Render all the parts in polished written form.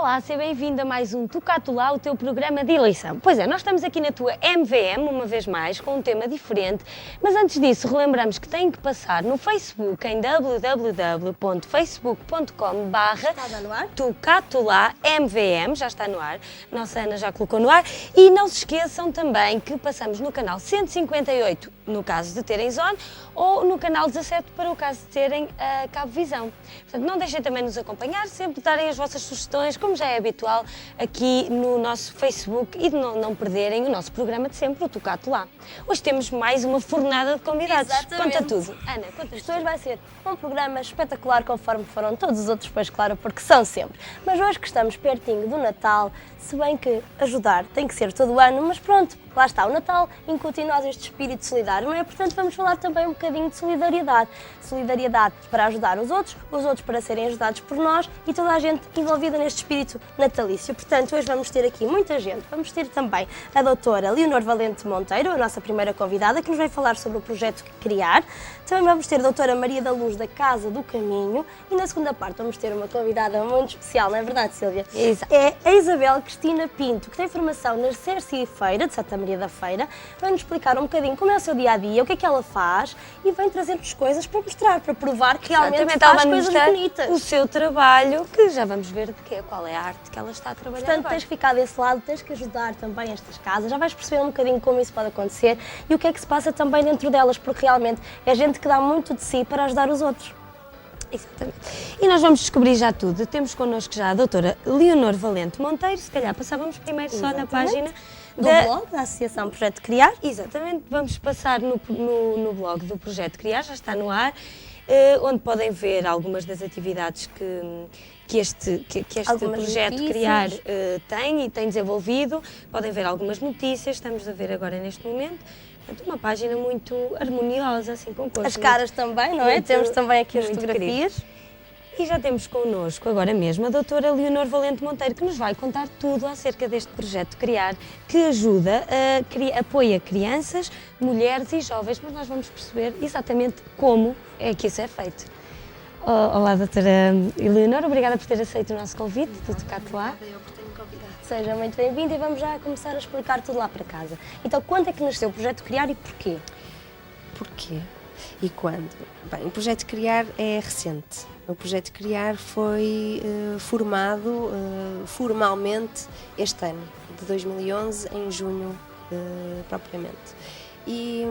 Olá, seja bem-vindo a mais um Tocato Lá, o teu programa de eleição. Pois é, nós estamos aqui na tua MVM, uma vez mais, com um tema diferente, mas antes disso relembramos que têm que passar no Facebook em www.facebook.com/TocatoLáMVM, já está no ar, nossa Ana já colocou no ar, e não se esqueçam também que passamos no canal 158, no caso de terem Zone, ou no canal 17 para o caso de terem Cabo Visão. Portanto, não deixem também nos acompanhar, sempre darem as vossas sugestões, como já é habitual aqui no nosso Facebook, e de não perderem o nosso programa de sempre, o Tocato Lá. Hoje temos mais uma fornada de convidados. Exatamente. Conta tudo. Ana, conta Isto hoje vai ser um programa espetacular, conforme foram todos os outros, pois claro, porque são sempre. Mas hoje que estamos pertinho do Natal, se bem que ajudar tem que ser todo o ano, mas pronto, lá está, o Natal incute em nós este espírito solidário, não é? Portanto, vamos falar também um bocadinho de solidariedade. Solidariedade para ajudar os outros para serem ajudados por nós e toda a gente envolvida neste espírito natalício. Portanto, hoje vamos ter aqui muita gente. Vamos ter também a doutora Leonor Valente Monteiro, a nossa primeira convidada, que nos vai falar sobre o projeto Criar. Também vamos ter a doutora Maria da Luz, da Casa do Caminho. E na segunda parte vamos ter uma convidada muito especial, não é verdade, Sílvia? Exato. É a Isabel Cristina Pinto, que tem formação na Cerci e Feira, de Santa Maria da Feira. Vai-nos explicar um bocadinho como é o seu dia-a-dia, o que é que ela faz e vem trazer-nos coisas para mostrar, para provar que realmente faz coisas bonitas. O seu trabalho, que já vamos ver de quê, qual é a arte que ela está a trabalhar. Portanto, agora. tens que ficar desse lado, tens que ajudar também estas casas, já vais perceber um bocadinho como isso pode acontecer e o que é que se passa também dentro delas, porque realmente é gente que dá muito de si para ajudar os outros. Exatamente. E nós vamos descobrir já tudo. Temos connosco já a doutora Leonor Valente Monteiro. Se calhar passávamos primeiro só na página do blog da Associação Projeto Criar. Exatamente, vamos passar no blog do Projeto Criar, já está no ar, onde podem ver algumas das atividades que este Projeto notícias. Criar tem e tem desenvolvido. Podem ver algumas notícias, estamos a ver agora neste momento. Portanto, uma página muito harmoniosa, assim, com cores. As caras também, não é? Temos também aqui as fotografias. E já temos connosco agora mesmo a doutora Leonor Valente Monteiro, que nos vai contar tudo acerca deste projeto Criar, que apoia crianças, mulheres e jovens, mas nós vamos perceber exatamente como é que isso é feito. Olá, doutora Leonor, obrigada por ter aceito o nosso convite do Tocato Lá. Seja muito bem-vindo e vamos já começar a explicar tudo lá para casa. Então, quando é que nasceu o Projeto Criar e porquê? Porquê? E quando? Bem, o Projeto Criar é recente. O Projeto Criar foi formado formalmente este ano, de 2011, em junho propriamente. E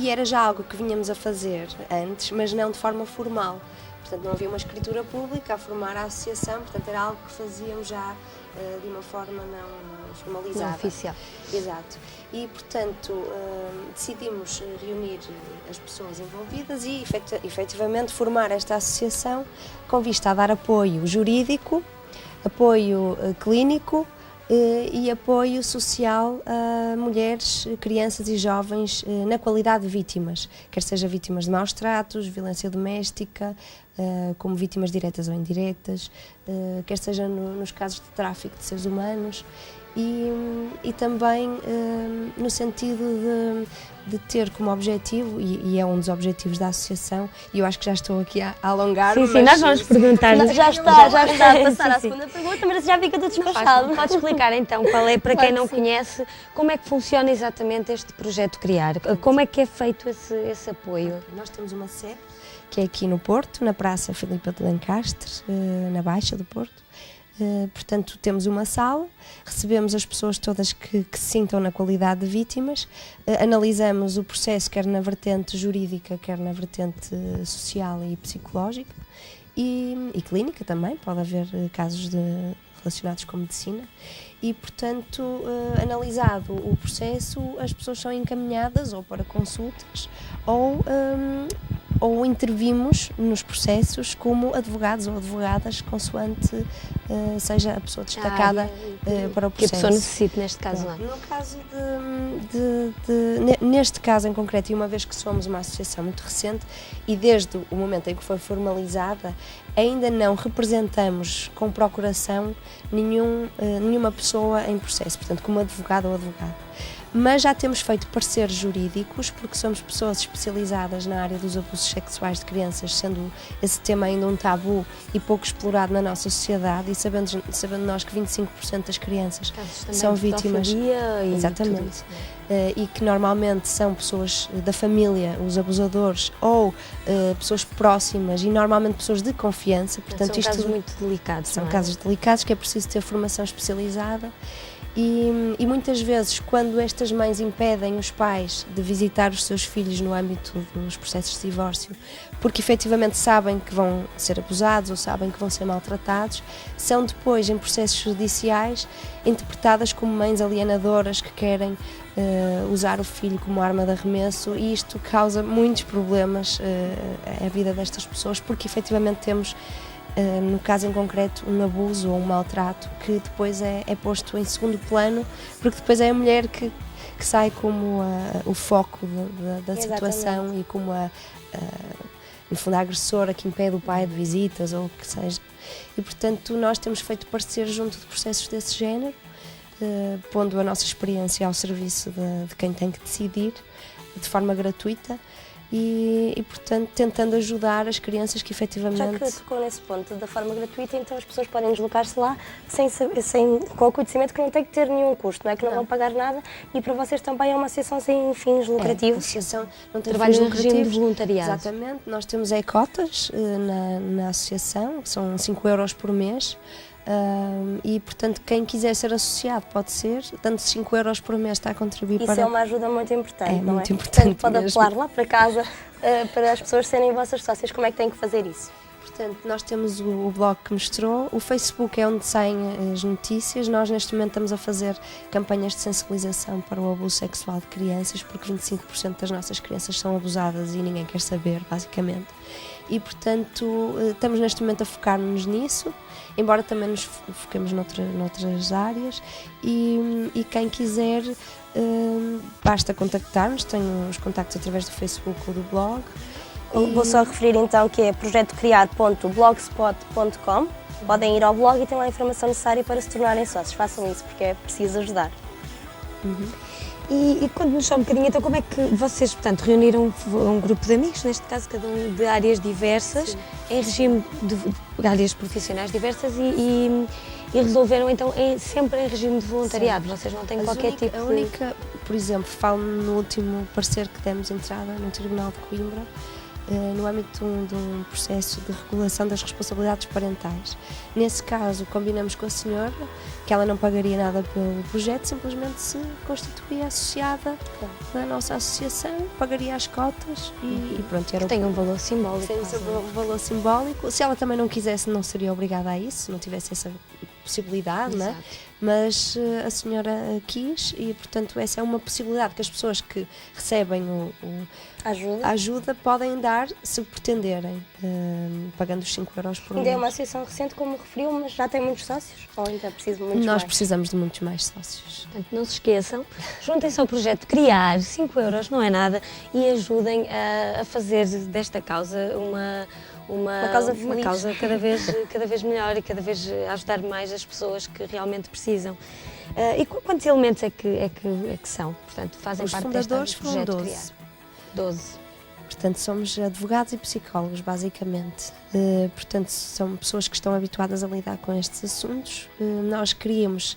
era já algo que vinhamos a fazer antes, mas não de forma formal. Portanto, não havia uma escritura pública a formar a associação, portanto, era algo que fazíamos já de uma forma não formalizada. Não oficial. Exato. E, portanto, decidimos reunir as pessoas envolvidas e, efetivamente, formar esta associação com vista a dar apoio jurídico, apoio clínico e apoio social a mulheres, crianças e jovens na qualidade de vítimas, quer seja vítimas de maus tratos, violência doméstica, como vítimas diretas ou indiretas, quer seja nos casos de tráfico de seres humanos e também no sentido de ter como objetivo, e é um dos objetivos da associação, e eu acho que já estou aqui a alongar-me. Sim, nós vamos perguntar. Já está a passar à Sim. segunda pergunta, mas já fica tudo Não faz despachado. mal. Pode explicar então qual é, para Claro quem não que sim. conhece, como é que funciona exatamente este projeto Criar? Como é que é feito esse apoio? Nós temos uma sede, que é aqui no Porto, na Praça Filipe de Lencastre, na Baixa do Porto. Portanto, temos uma sala, recebemos as pessoas todas que se sintam na qualidade de vítimas, analisamos o processo quer na vertente jurídica, quer na vertente social e psicológica e clínica também, pode haver casos relacionados com medicina e, portanto, analisado o processo, as pessoas são encaminhadas ou para consultas ou intervimos nos processos como advogados ou advogadas, consoante seja a pessoa destacada para o Que a processo. pessoa necessite, neste caso lá. No caso neste caso em concreto, e uma vez que somos uma associação muito recente e desde o momento em que foi formalizada, ainda não representamos com procuração nenhuma pessoa em processo, portanto, como advogado ou advogada. mas já temos feito pareceres jurídicos, porque somos pessoas especializadas na área dos abusos sexuais de crianças, sendo esse tema ainda um tabu e pouco explorado na nossa sociedade, e sabendo nós que 25% das crianças são vítimas. E exatamente. E que normalmente são pessoas da família, os abusadores, ou pessoas próximas e normalmente pessoas de confiança. Portanto, são casos muito delicados. São casos delicados que é preciso ter formação especializada. E muitas vezes, quando estas mães impedem os pais de visitar os seus filhos no âmbito dos processos de divórcio, porque efetivamente sabem que vão ser abusados ou sabem que vão ser maltratados, são depois, em processos judiciais, interpretadas como mães alienadoras que querem usar o filho como arma de arremesso, e isto causa muitos problemas à vida destas pessoas, porque efetivamente temos, no caso em concreto, um abuso ou um maltrato que depois é posto em segundo plano, porque depois é a mulher que sai como o foco da situação e como no fundo a agressora que impede o pai de visitas ou o que seja. E portanto nós temos feito pareceres junto de processos desse género, pondo a nossa experiência ao serviço de quem tem que decidir, de forma gratuita. E, portanto, tentando ajudar as crianças que efetivamente... Já que tocou nesse ponto, da forma gratuita, então as pessoas podem deslocar-se lá com o conhecimento que não tem que ter nenhum custo, não é? Que não vão pagar nada, e para vocês também é uma associação sem fins lucrativos. A associação não tem Trabalho fins no regime de lucrativos. voluntariado. Exatamente, nós temos cotas na associação, que são 5 euros por mês. E portanto quem quiser ser associado pode ser, dando 5 euros por mês está a contribuir para... Isso é uma ajuda muito importante, É não muito é? importante Portanto, pode mesmo. apelar lá para casa para as pessoas serem vossas sócias. Como é que têm que fazer isso? Portanto, nós temos o blog que mostrou, o Facebook é onde saem as notícias. Nós neste momento estamos a fazer campanhas de sensibilização para o abuso sexual de crianças, porque 25% das nossas crianças são abusadas e ninguém quer saber, basicamente. E portanto estamos neste momento a focar-nos nisso, embora também nos foquemos noutras áreas, e quem quiser basta contactar-nos, tenho os contactos através do Facebook ou do blog. Vou só referir então que é projetocriar.blogspot.com. Podem ir ao blog e têm lá a informação necessária para se tornarem sócios. Façam isso porque é preciso ajudar. E conte-nos só um bocadinho, então, como é que vocês, portanto, reuniram um grupo de amigos, neste caso cada um de áreas diversas, em regime de áreas profissionais diversas, e resolveram então sempre em regime de voluntariado. Sim. Vocês não têm qualquer tipo de... A única, por exemplo, falo no último parecer que demos entrada no Tribunal de Coimbra, no âmbito de um processo de regulação das responsabilidades parentais. Nesse caso, combinamos com a senhora que ela não pagaria nada pelo projeto, simplesmente se constituía associada da nossa associação, pagaria as cotas e pronto. Era tem um valor simbólico. Tem um valor simbólico. Se ela também não quisesse, não seria obrigada a isso, se não tivesse essa possibilidade, não é? Mas a senhora quis, e portanto essa é uma possibilidade que as pessoas que recebem a ajuda podem dar se pretenderem, pagando os 5 euros por mês. Ainda é uma associação recente, como referiu, mas já tem muitos sócios? Ou ainda é preciso muitos mais? Nós precisamos de muitos mais sócios. Portanto, não se esqueçam, juntem-se ao projeto Criar, 5 euros não é nada, e ajudem a fazer desta causa uma causa feliz. uma causa cada vez melhor, e cada vez a ajudar mais as pessoas que realmente precisam. E quantos elementos é que são? Portanto, fazem Os parte fundadores deste projeto foram Criar? 12. Portanto, somos advogados e psicólogos, basicamente. Portanto, são pessoas que estão habituadas a lidar com estes assuntos. Nós queríamos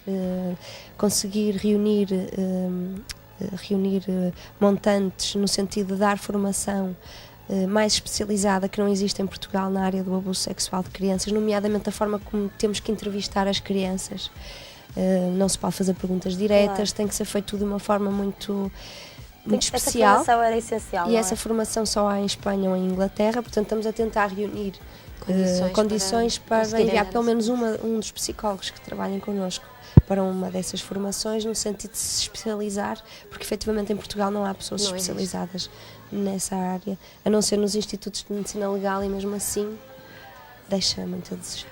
conseguir reunir montantes no sentido de dar formação mais especializada que não existe em Portugal na área do abuso sexual de crianças, nomeadamente a forma como temos que entrevistar as crianças. Não se pode fazer perguntas diretas, tem que ser feito de uma forma muito especial. Essa formação era essencial. E essa formação só há em Espanha ou em Inglaterra, portanto estamos a tentar reunir condições para enviar pelo menos um dos psicólogos que trabalhem connosco para uma dessas formações, no sentido de se especializar, porque efetivamente em Portugal não há pessoas especializadas nessa área, a não ser nos institutos de medicina legal, e mesmo assim deixa muito a desejar.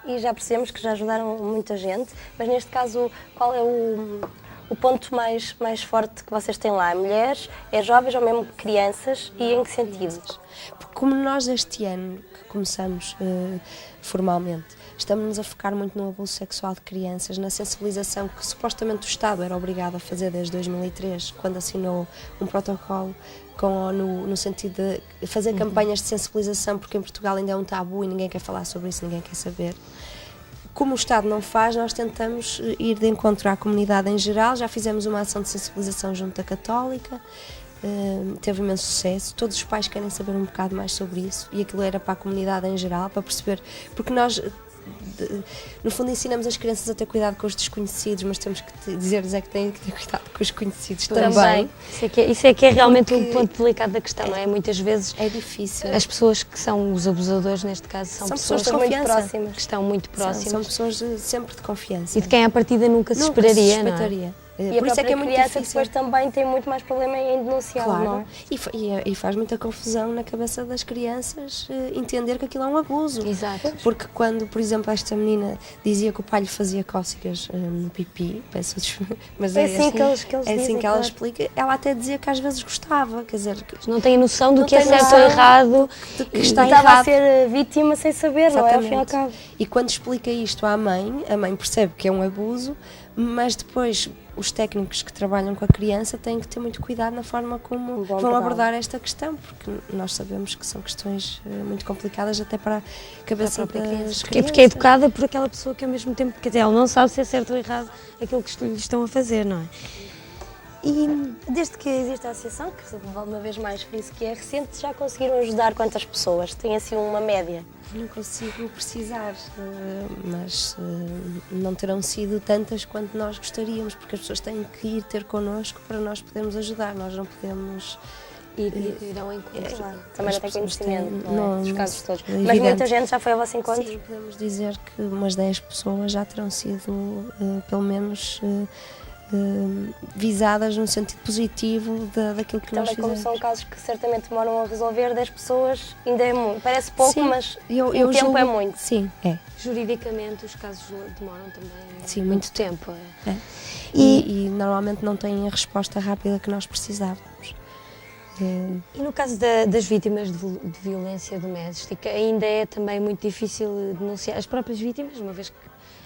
E já percebemos que já ajudaram muita gente, mas neste caso qual é o ponto mais forte que vocês têm lá? Mulheres, jovens ou mesmo crianças, e em que sentido? Porque como nós este ano que começamos formalmente, estamos-nos a focar muito no abuso sexual de crianças, na sensibilização que supostamente o Estado era obrigado a fazer desde 2003, quando assinou um protocolo com a ONU, no sentido de fazer campanhas de sensibilização, porque em Portugal ainda é um tabu e ninguém quer falar sobre isso, ninguém quer saber. Como o Estado não faz, nós tentamos ir de encontro à comunidade em geral. Já fizemos uma ação de sensibilização junto da Católica, teve imenso sucesso. Todos os pais querem saber um bocado mais sobre isso e aquilo era para a comunidade em geral, para perceber, porque nós no fundo ensinamos as crianças a ter cuidado com os desconhecidos, mas temos que dizer-lhes é que têm que ter cuidado com os conhecidos também. Isso é que é realmente um ponto delicado da questão, não é? Muitas vezes é difícil. As pessoas que são os abusadores, neste caso, são pessoas de muito confiança, próximas. que estão muito próximas. São pessoas sempre de confiança. E de quem à partida nunca se esperaria, não é? E Por a isso é que é muito criança difícil. depois também tem muito mais problema em denunciar, não Claro, é? e faz muita confusão na cabeça das crianças entender que aquilo é um abuso. Exato. Porque quando, por exemplo, esta menina dizia que o pai lhe fazia cócegas no pipi, peço desculpa, mas É assim que eles é assim dizem, que ela claro. explica, ela até dizia que às vezes gostava, quer dizer, que Não têm noção do Não que é têm certo noção ou errado. de que E está estava a errado. ser vítima sem saber, não é? Ao fim e ao cabo. E quando explica isto à mãe, a mãe percebe que é um abuso, mas depois os técnicos que trabalham com a criança têm que ter muito cuidado na forma como vão abordar esta questão, porque nós sabemos que são questões muito complicadas até para a cabeça das crianças. Porque é educada por aquela pessoa que ao mesmo tempo, quer dizer, ela não sabe se é certo ou errado aquilo que lhe estão a fazer, não é? E desde que existe a associação, que uma vez mais por isso que é recente, já conseguiram ajudar quantas pessoas? Tem assim uma média? Não consigo precisar, mas não terão sido tantas quanto nós gostaríamos, porque as pessoas têm que ir ter connosco para nós podermos ajudar, nós não podemos Ir ao encontro. Claro, também não tem conhecimento, têm- não é? não- Dos casos todos. é Mas evidente. muita gente já foi ao vosso encontro? Sim, podemos dizer que umas 10 pessoas já terão sido, pelo menos, visadas no sentido positivo daquilo que nós Também como fizemos. são casos que certamente demoram a resolver, 10 pessoas ainda é muito. Parece pouco, Sim, mas eu o tempo julgo- é muito. Sim, é. Juridicamente, os casos demoram também Sim, muito tempo. É. E normalmente não têm a resposta rápida que nós precisávamos. E no caso das vítimas de violência doméstica, ainda é também muito difícil denunciar as próprias vítimas, uma vez que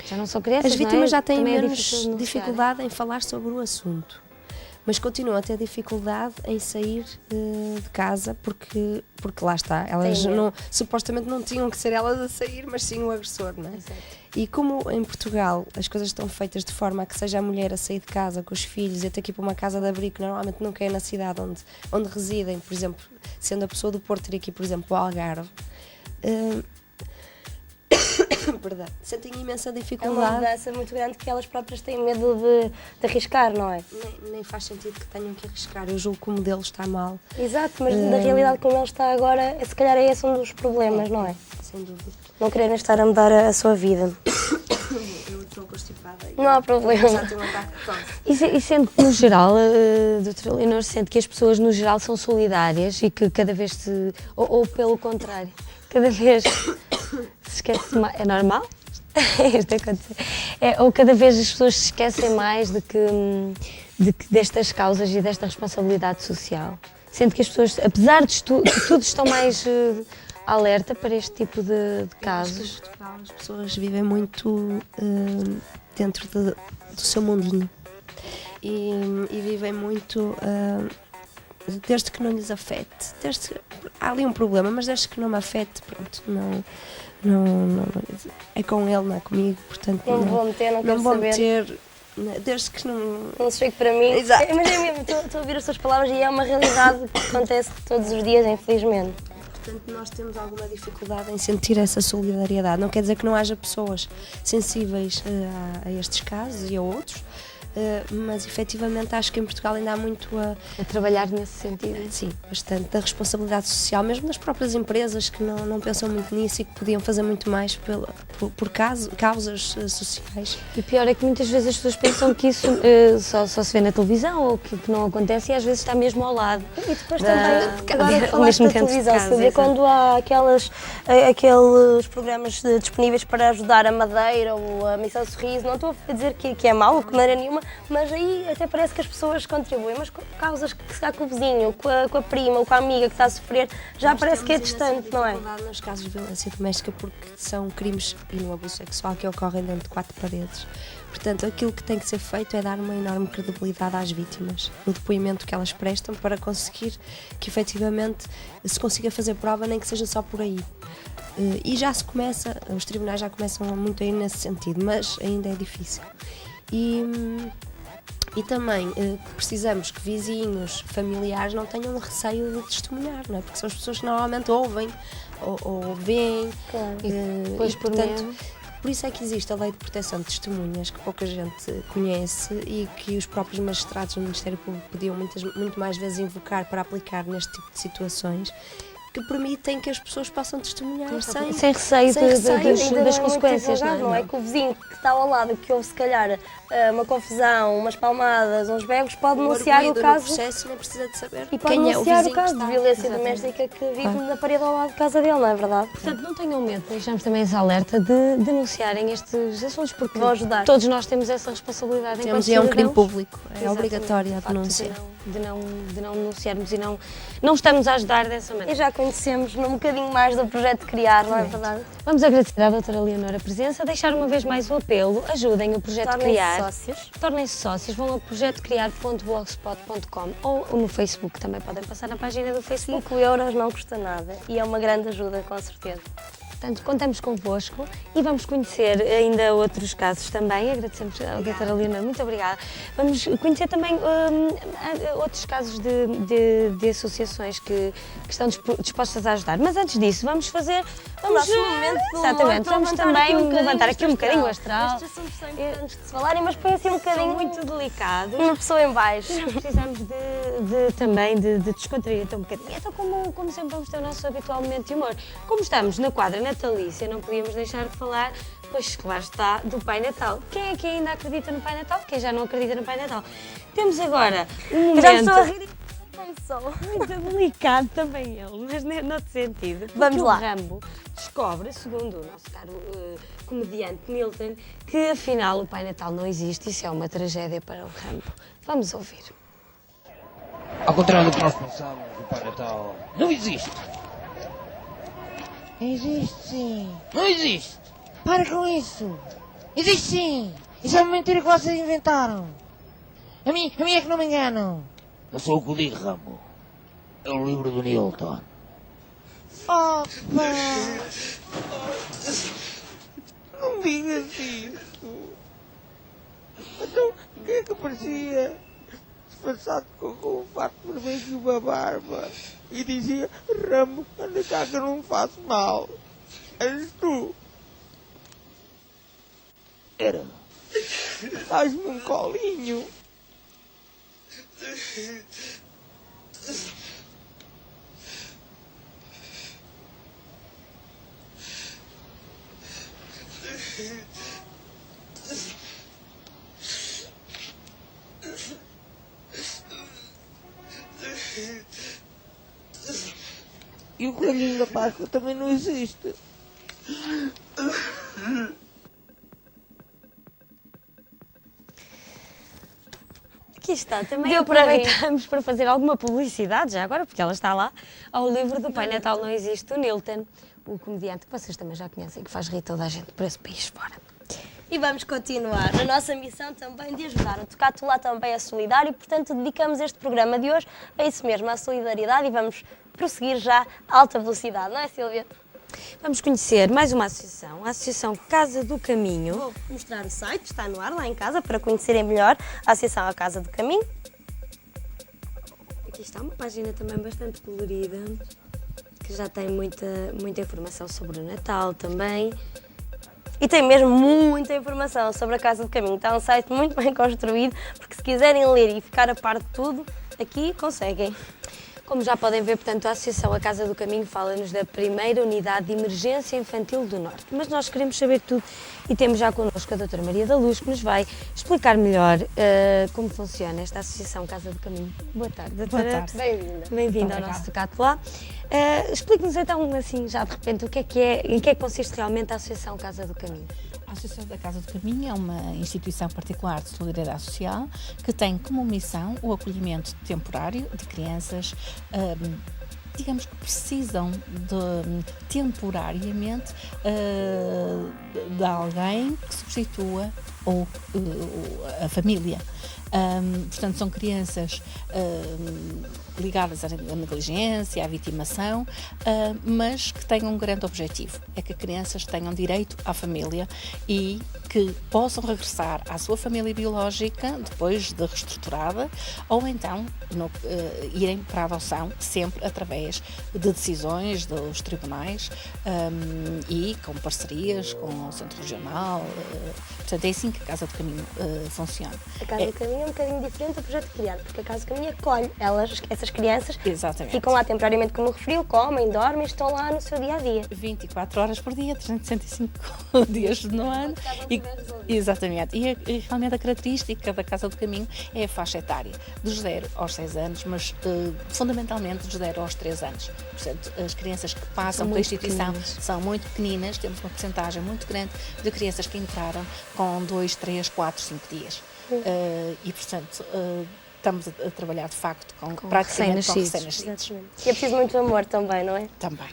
já não são crianças, As vítimas não é? já têm Também é menos difícil denunciar. dificuldade em falar sobre o assunto, mas continuam a ter dificuldade em sair de casa porque lá está, elas Tem medo. supostamente não tinham que ser elas a sair, mas sim o agressor, não é? Exato. E como em Portugal as coisas estão feitas de forma a que seja a mulher a sair de casa com os filhos e até aqui para uma casa de abrigo que normalmente nunca é na cidade onde residem, por exemplo, sendo a pessoa do Porto ter aqui, por exemplo, o Algarve, perdão, sentem imensa É uma dificuldade. mudança muito grande que elas próprias têm medo de arriscar, não é? Nem faz sentido que tenham que arriscar. Eu julgo que o modelo está mal, Exato, mas na realidade como ele está agora, se calhar é esse um dos problemas, não é? sem dúvida. Não quererem estar a mudar a sua vida. Eu estou constipada. Não há problema. Já tenho um ataque de tosse. E sente que, no geral, doutora Leonor, sente que as pessoas, no geral, são solidárias e que cada vez se... Ou pelo contrário, cada vez se esquece mais... É normal? Isto acontece. Ou cada vez as pessoas se esquecem mais destas causas e desta responsabilidade social? Sente que as pessoas, apesar de tudo, estão mais alerta para este tipo de casos? Em Portugal as pessoas vivem muito dentro do seu mundinho e vivem muito desde que não lhes afete. Há ali um problema, mas desde que não me afete, pronto, não, é com ele, não é comigo, portanto Não me vou meter, não quero me vou saber. meter, desde que não... Não se chegue para mim. Exato. Mas é mesmo, estou a ouvir as suas palavras e é uma realidade que acontece todos os dias, infelizmente. Portanto, nós temos alguma dificuldade em sentir essa solidariedade. Não quer dizer que não haja pessoas sensíveis a estes casos e a outros, mas efetivamente acho que em Portugal ainda há muito A trabalhar nesse sentido? sim, bastante da responsabilidade social, mesmo das próprias empresas que não pensam muito nisso e que podiam fazer muito mais por causas sociais. E o pior é que muitas vezes as pessoas pensam que isso só se vê na televisão ou que não acontece e às vezes está mesmo ao lado. E depois Da- também, agora ao falaste mesmo da tempo de televisão, casa, Silvia, exato. quando há aqueles programas disponíveis para ajudar a Madeira ou a Missão Sorriso, não estou a dizer que é mau, de maneira nenhuma, mas aí até parece que as pessoas contribuem, mas com causas que se dá com o vizinho, com a prima ou com a amiga que está a sofrer, já parece que é distante, não é? Nos casos de violência doméstica, porque são crimes e no abuso sexual que ocorrem dentro de 4 paredes. Portanto, aquilo que tem que ser feito é dar uma enorme credibilidade às vítimas, no depoimento que elas prestam, para conseguir que efetivamente se consiga fazer prova, nem que seja só por aí. E já se começa, os tribunais já começam muito a ir nesse sentido, mas ainda é difícil. E também precisamos que vizinhos, familiares não tenham receio de testemunhar, não é? Porque são as pessoas que normalmente ouvem ou veem. Claro. Depois, portanto, por isso é que existe a Lei de Proteção de Testemunhas, que pouca gente conhece e que os próprios magistrados do Ministério Público podiam muito mais vezes invocar para aplicar neste tipo de situações, que permitem que as pessoas possam testemunhar sem receio das consequências, não é? Que o vizinho que está ao lado, que houve se calhar uma confusão, umas palmadas, uns berros, pode denunciar o caso. No processo nem precisa de saber e pode denunciar o caso de violência doméstica que vive na parede ao lado de casa dele, não é verdade? Portanto, não tenham medo, deixamos também esse alerta de denunciarem estes assuntos, porque vão ajudar. Todos nós temos essa responsabilidade enquanto cidadãos. E é um crime cidadãos. público, é Exatamente. obrigatória a denúncia. De não denunciarmos e não estamos a ajudar dessa maneira. E já conhecemos um bocadinho mais do projeto Criar, não é verdade? Vamos agradecer à doutora Leonor a presença, deixar uma vez mais o apelo, ajudem o projeto Criar. Tornem-se sócios, vão a projetocriar.blogspot.com ou no Facebook, também podem passar na página do Facebook. 5 euros não custa nada e é uma grande ajuda, com certeza. Portanto, contamos convosco e vamos conhecer ainda outros casos também. Agradecemos à doutora Leonor, muito obrigada. Vamos conhecer também outros casos de associações que estão dispostas a ajudar. Mas antes disso, vamos também levantar aqui um bocadinho o astral. Estes assuntos são importantes de se falarem, mas põe assim um bocadinho muito delicados. Uma pessoa em baixo. Nós precisamos também de descontrair um bocadinho. Então, como sempre, vamos ter o nosso habitual momento de humor. Como estamos na quadra natalícia, não podíamos deixar de falar, pois lá está, do Pai Natal. Quem é que ainda acredita no Pai Natal? Quem já não acredita no Pai Natal? Temos agora um momento... Já estou a rir muito delicado também ele, mas noutro sentido. Vamos lá. O Rambo descobre, segundo o nosso caro comediante Milton, que afinal o Pai Natal não existe. Isso é uma tragédia para o Rambo. Vamos ouvir. Ao contrário do que nós pensávamos, o Pai Natal não existe. Existe sim. Não existe. Para com isso. Existe sim. Isso é uma mentira que vocês inventaram. A mim é que não me enganam. Eu sou o que o digo, Rambo. É o livro do Newton. Opa! Não digas isso. Então, quem é que aparecia disfarçado com um fato vermelho e uma barba e dizia: Rambo, anda cá que eu não faço mal. És tu. Era. Dás-me um colinho. E o coelhinho da Páscoa também não existe. Aqui está, também Deu para aproveitamos para fazer alguma publicidade, já agora, porque ela está lá, ao livro do Pai Natal Não Existe, do Nilton, o comediante que vocês também já conhecem, que faz rir toda a gente por esse país fora. E vamos continuar na nossa missão também de ajudar. O Tocato lá também é solidário e, portanto, dedicamos este programa de hoje a isso mesmo, à solidariedade, e vamos prosseguir já a alta velocidade, não é, Sílvia? Vamos conhecer mais uma associação, a Associação Casa do Caminho. Vou mostrar o site, está no ar lá em casa, para conhecerem melhor a Associação A Casa do Caminho. Aqui está uma página também bastante colorida, que já tem muita informação sobre o Natal também. E tem mesmo muita informação sobre a Casa do Caminho. Está um site muito bem construído, porque se quiserem ler e ficar a par de tudo, aqui conseguem. Como já podem ver, portanto, a Associação A Casa do Caminho fala-nos da primeira unidade de emergência infantil do Norte. Mas nós queremos saber tudo e temos já connosco a doutora Maria da Luz, que nos vai explicar melhor como funciona esta Associação Casa do Caminho. Boa tarde, doutora. Boa tarde. Bem-vinda. Bem-vinda ao nosso Tocato lá. Explique-nos então, assim, já de repente, em que é que consiste realmente a Associação Casa do Caminho. A Associação da Casa do Caminho é uma instituição particular de solidariedade social que tem como missão o acolhimento temporário de crianças, digamos que precisam temporariamente de alguém que substitua ou a família. Portanto, são crianças ligadas à negligência, à vitimação, mas que têm um grande objetivo, é que crianças tenham direito à família e que possam regressar à sua família biológica depois de reestruturada ou então irem para a adoção, sempre através de decisões dos tribunais e com parcerias com o Centro Regional. Portanto, é assim que a Casa do Caminho funciona. A Casa do Caminho é um bocadinho diferente do projeto Criar, porque a Casa do Caminho acolhe essas crianças. Exatamente. Ficam lá temporariamente, como referiu, comem, dormem, estão lá no seu dia-a-dia. 24 horas por dia, 365 dias no ano. Exatamente. E realmente a característica da Casa do Caminho é a faixa etária, dos 0 aos 6 anos, mas fundamentalmente dos 0 aos 3 anos. Portanto, as crianças que passam pela instituição são muito pequeninas, temos uma porcentagem muito grande de crianças que entraram com 2, 3, 4, 5 dias. E, portanto, estamos a trabalhar de facto com praticamente com recém-nascidos. E é preciso muito amor também, não é? Também.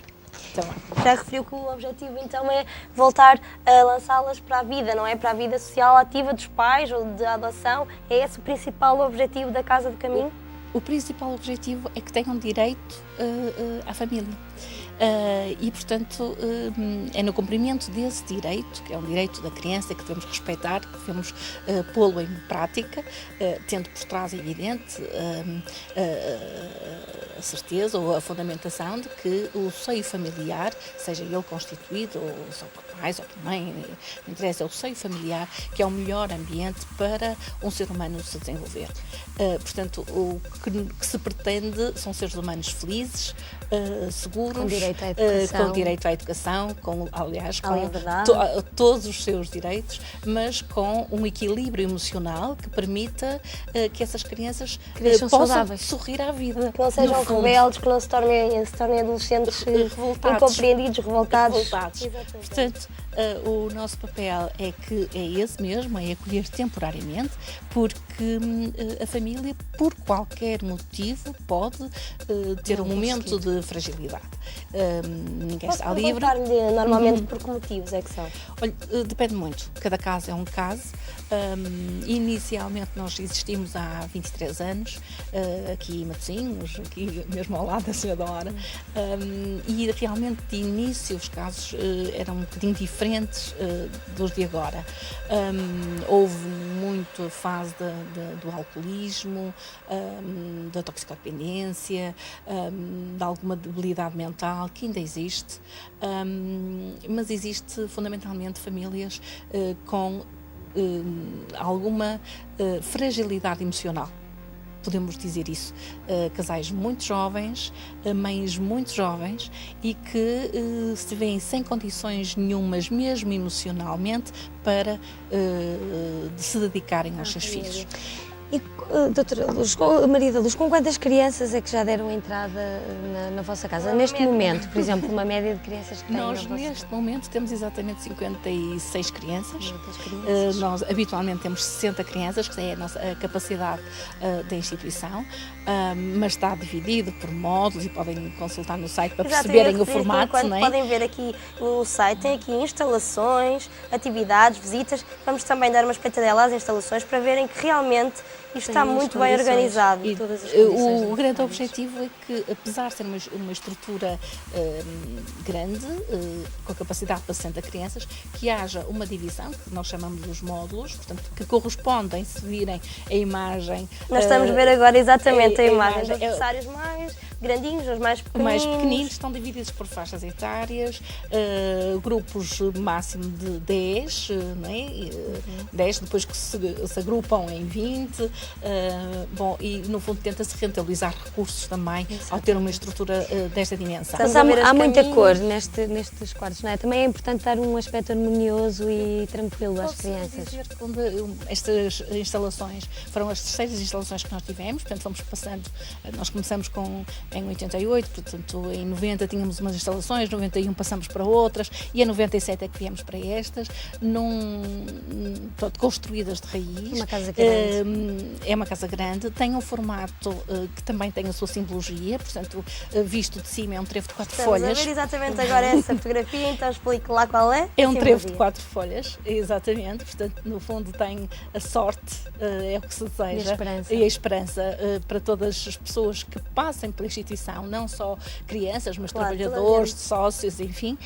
Já referiu que o objetivo então é voltar a lançá-las para a vida, não é? Para a vida social ativa dos pais ou da adoção. É esse o principal objetivo da Casa do Caminho? O principal objetivo é que tenham direito à família. E, portanto, é no cumprimento desse direito, que é um direito da criança que devemos respeitar, que devemos pô-lo em prática, tendo por trás evidente a certeza ou a fundamentação de que o seio familiar, seja ele constituído ou só por pais ou por mãe, não interessa, é o seio familiar que é o melhor ambiente para um ser humano se desenvolver. Portanto, o que se pretende são seres humanos felizes, seguros, com direito à educação, com direito à educação, aliás, com liberdade. Todos os seus direitos, mas com um equilíbrio emocional que permita que essas crianças possam saudáveis, sorrir à vida. Que não sejam rebeldes, que não se tornem adolescentes incompreendidos, revoltados. Portanto, o nosso papel é esse mesmo, é acolher temporariamente, porque a família, por qualquer motivo, pode ter um momento de fragilidade. Ninguém está livre. Normalmente por que motivos é que são? Olha, depende muito. Cada caso é um caso. Inicialmente nós existimos há 23 anos, aqui em Matosinhos, aqui mesmo ao lado da Senhora, e realmente de início os casos eram um bocadinho diferentes dos de agora. Houve muito a fase do alcoolismo, da toxicodependência, de alguma debilidade mental, que ainda existe, mas existe fundamentalmente famílias com alguma fragilidade emocional. Podemos dizer isso. Casais muito jovens, mães muito jovens e que se veem sem condições nenhumas, mesmo emocionalmente, para se dedicarem aos seus filhos. E, doutora Luz, Maria Luz, com quantas crianças é que já deram entrada na vossa casa? Neste momento, por exemplo, uma média de crianças que têm Nós, neste momento, temos exatamente 56 crianças. Nós, habitualmente, temos 60 crianças, que é a capacidade da instituição, mas está dividido por módulos e podem consultar no site para perceberem o formato. Não é? Podem ver aqui o site, tem aqui instalações, atividades, visitas. Vamos também dar uma espeitadela às instalações para verem que realmente isto está muito bem organizado. E o grande objetivo é que, apesar de ser uma estrutura grande, com a capacidade para 60 crianças, que haja uma divisão, que nós chamamos dos módulos, portanto, que correspondem, se virem a imagem. Nós estamos a ver agora exatamente a imagem dos adversários mais grandinhos, os mais pequeninos. Mais pequeninos estão divididos por faixas etárias, grupos máximo de 10, não é? 10, depois que se agrupam em 20. E no fundo tenta-se rentabilizar recursos também ao ter uma estrutura desta dimensão. Mas há muita cor nestes quartos, não é? Também é importante dar um aspecto harmonioso e tranquilo às crianças. Dizer que estas instalações foram as terceiras instalações que nós tivemos, portanto fomos passando, nós começamos com em 88, portanto em 90 tínhamos umas instalações, 91 passamos para outras e em 97 é que viemos para estas, pronto, construídas de raiz. Uma casa grande. É uma casa grande, tem um formato que também tem a sua simbologia, portanto, visto de cima é um trevo de 4 folhas. Estamos a ver exatamente agora essa fotografia, então explique lá qual é. É um trevo de Simbologia. 4 folhas, exatamente, portanto, no fundo tem a sorte, é o que se deseja, E a esperança. a esperança para todas as pessoas que passem pela instituição, não só crianças, mas Claro, toda a trabalhadores, gente. sócios, enfim,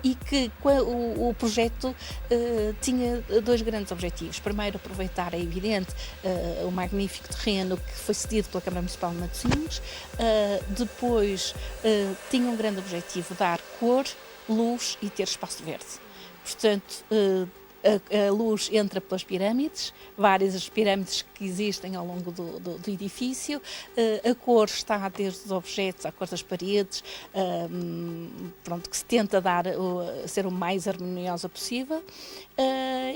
e que o projeto tinha 2 grandes objetivos. Primeiro, aproveitar, é evidente, o magnífico terreno que foi cedido pela Câmara Municipal de Matosinhos. Depois, tinha um grande objetivo, dar cor, luz e ter espaço verde. Portanto, a luz entra pelas pirâmides, várias as pirâmides que existem ao longo do edifício, a cor está desde os objetos à cor das paredes, pronto, que se tenta ser o mais harmoniosa possível,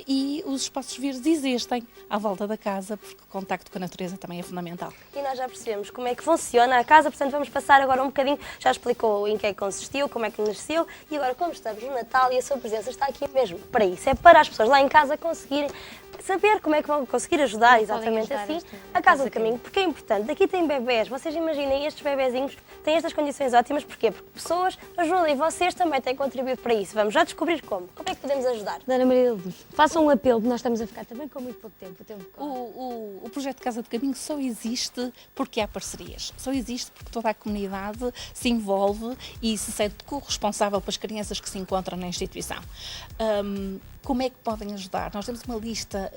e os espaços verdes existem à volta da casa, porque o contacto com a natureza também é fundamental. E nós já percebemos como é que funciona a casa, portanto vamos passar agora um bocadinho, já explicou em que é que consistiu, como é que nasceu e agora como estamos no Natal e a sua presença está aqui mesmo para isso, é para as pessoas lá em casa conseguirem saber como é que vão conseguir ajudar, exatamente ajudar assim, esta a Casa do Caminho, porque é importante. Aqui tem bebés, vocês imaginem, estes bebezinhos têm estas condições ótimas, porquê? Porque pessoas ajudam e vocês também têm contribuído para isso. Vamos já descobrir como. Como é que podemos ajudar? Dona Maria da Luz, faça um apelo, nós estamos a ficar também com muito pouco tempo. O tempo corre. O projeto Casa do Caminho só existe porque há parcerias, só existe porque toda a comunidade se envolve e se sente corresponsável pelas crianças que se encontram na instituição. Como é que podem ajudar? Nós temos uma lista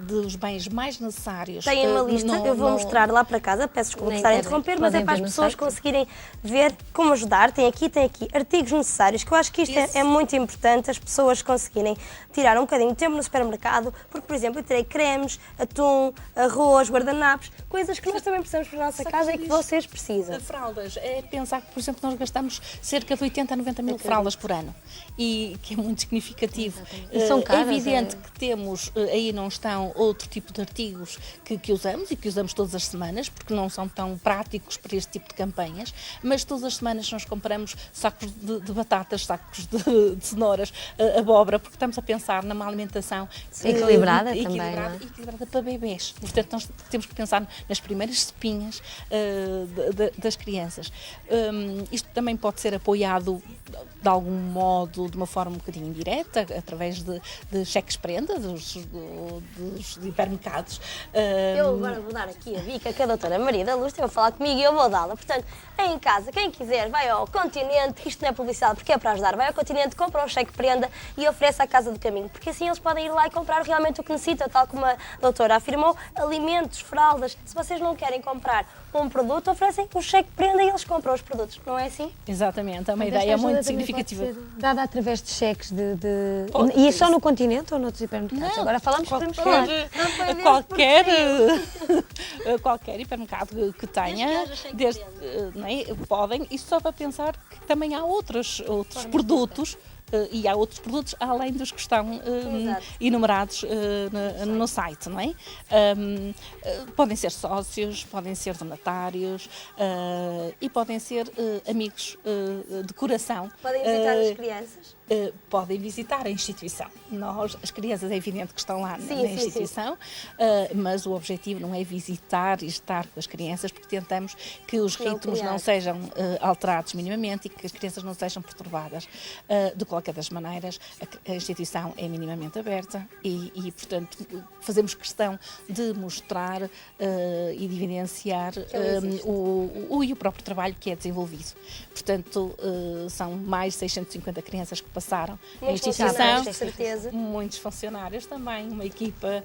dos bens mais necessários. Tem uma lista, eu vou mostrar lá para casa, peço desculpa por Na estar a internet. interromper, mas é Podem para as ver no pessoas site. conseguirem ver como ajudar. Tem aqui artigos necessários, que eu acho que isto Isso. é muito importante, as pessoas conseguirem tirar um bocadinho de tempo no supermercado, porque, por exemplo, eu terei cremes, atum, arroz, guardanapos, coisas que nós também precisamos para a nossa Só que casa e que isso- vocês precisam. Fraldas, é pensar que, por exemplo, nós gastamos cerca de 80 a 90 mil fraldas por ano, e que é muito significativo. E são caras, É evidente é? que temos, aí não estão outro tipo de artigos que usamos e que usamos todas as semanas, porque não são tão práticos para este tipo de campanhas, mas todas as semanas nós compramos sacos de batatas, sacos de cenouras, abóbora, porque estamos a pensar numa alimentação Equilibrada também, não é? equilibrada para bebés. Portanto, nós temos que pensar nas primeiras espinhas das crianças. Isto também pode ser apoiado de algum modo, de uma forma um bocadinho indireta, através de cheques-prenda dos hipermercados. Eu agora vou dar aqui a dica que a doutora Maria da Luz teve a falar comigo e eu vou dá-la. Portanto, em casa, quem quiser, vai ao Continente, isto não é publicidade porque é para ajudar, vai ao Continente, compra um cheque-prenda e oferece à Casa do Caminho, porque assim eles podem ir lá e comprar realmente o que necessitam, tal como a doutora afirmou, alimentos, fraldas. Se vocês não querem comprar um produto, oferecem um cheque-prenda e eles compram os produtos, não é assim? Exatamente, é uma Esta ideia ajuda muito também significativa. pode ser dada através de cheques Pode E é ser. só no Continente ou noutros hipermercados? Não, Agora falamos, podemos falar. Qualquer hipermercado que tenha, Desde que haja cheque-prenda. não é, podem, e só para pensar que também há outros produtos. E há outros produtos além dos que estão Exato. enumerados no site, não é? Podem ser sócios, podem ser donatários e podem ser amigos de coração. Podem visitar as crianças. Podem visitar a instituição. Nós, as crianças, é evidente que estão lá Sim, na sim, instituição, mas o objetivo não é visitar e estar com as crianças, porque tentamos que os Não ritmos criar. não sejam alterados minimamente e que as crianças não sejam perturbadas. De qualquer das maneiras, a instituição é minimamente aberta e, portanto, fazemos questão de mostrar e de evidenciar o próprio trabalho que é desenvolvido. Portanto, são mais de 650 crianças que passaram na Muitos instituição. funcionários, de certeza. Muitos funcionários também, uma equipa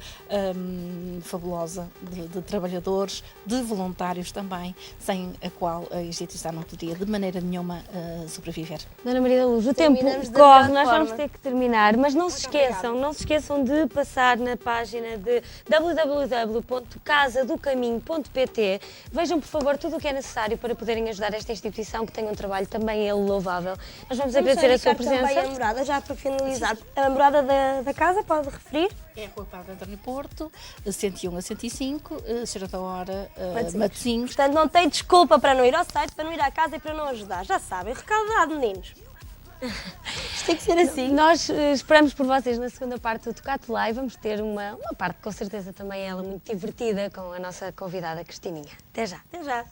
fabulosa de trabalhadores, de voluntários também, sem a qual a instituição não poderia de maneira nenhuma sobreviver. Dona Maria da Luz, o tempo Terminamos da corre, melhor nós vamos forma. ter que terminar, mas não se obrigada. esqueçam, não se esqueçam de passar na página de www.casadocaminho.pt. Vejam, por favor, tudo o que é necessário para poderem ajudar esta instituição que tem um trabalho também ele louvável. Nós vamos Vamos agradecer a sua só indicar também presença. a morada, já para finalizar. A morada da casa, pode referir? É a Rua Padre António Porto, 101 a 105, Senhora da Hora, Matosinhos. Matosinhos. Portanto, não tem desculpa para não ir ao site, para não ir à casa e para não ajudar. Já sabem, recado dado, meninos. Isto tem que ser assim. Nós esperamos por vocês na segunda parte do Tocato Live. Vamos ter uma parte, com certeza, também ela muito divertida com a nossa convidada Cristininha. Até já. Até já.